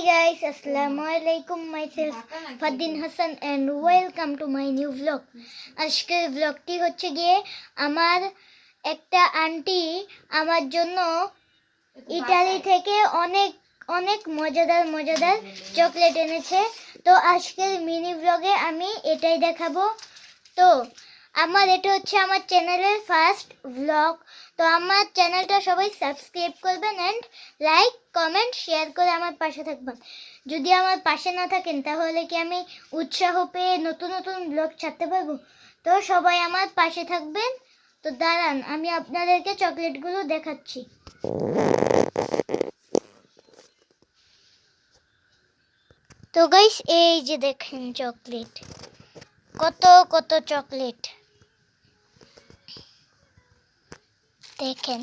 guys, Assalamualaikum. Myself Fadin Hassan and welcome to my new vlog. আজকের ব্লগটি হচ্ছে গিয়ে আমার একটা আন্টি আমার জন্য ইতালি থেকে অনেক অনেক মজাদার চকলেট এনেছে। তো আজকের মিনি ব্লগে আমি এটাই দেখাবো। তো আমার এটা হচ্ছে আমার চ্যানেলের ফার্স্ট ব্লগ। তো আমার চ্যানেলটা সবাই সাবস্ক্রাইব করবেন এন্ড লাইক কমেন্ট শেয়ার করে আমার পাশে থাকবেন। যদি আমার পাশে না থাকেন তাহলে কি আমি উৎসাহ পেয়ে নতুন ব্লগ ছাড়তে পারবো? তো সবাই আমার পাশে থাকবেন। তো দাঁড়ান আমি আপনাদেরকে চকলেটগুলো দেখাচ্ছি। তো গাইস এই যে দেখেন চকলেট, কত চকলেট দেখেন।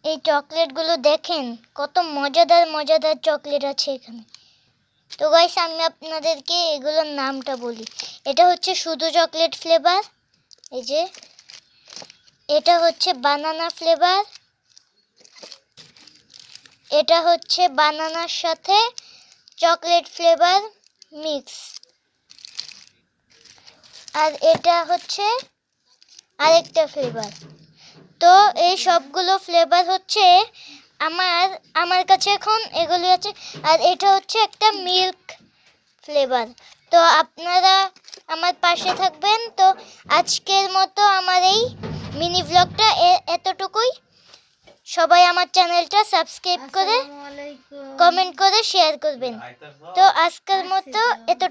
এই চকলেটগুলো দেখেন কত মজাদার চকলেট আছে এখানে। তো গাইস আমি আপনাদেরকে এগুলোর নামটা বলি। এটা হচ্ছে শুধু চকলেট ফ্লেভার, এই যে এটা হচ্ছে বানানা ফ্লেভার, এটা হচ্ছে বানানার সাথে চকলেট ফ্লেভার মিক্স, আর এটা হচ্ছে আরেকটা ফ্লেভার। তো এই সবগুলো ফ্লেভার হচ্ছে আমার কাছে এখন এগুলি আছে। আর এটা হচ্ছে একটা মিল্ক ফ্লেভার। তো আপনারা আমার পাশে থাকবেন। তো আজকের মতো আমার এই মিনি ব্লগটা এতটুকুই। সবাই আমার চ্যানেলটা সাবস্ক্রাইব করে কমেন্ট করে শেয়ার করবেন। তো আজকের মতো এতটুকু।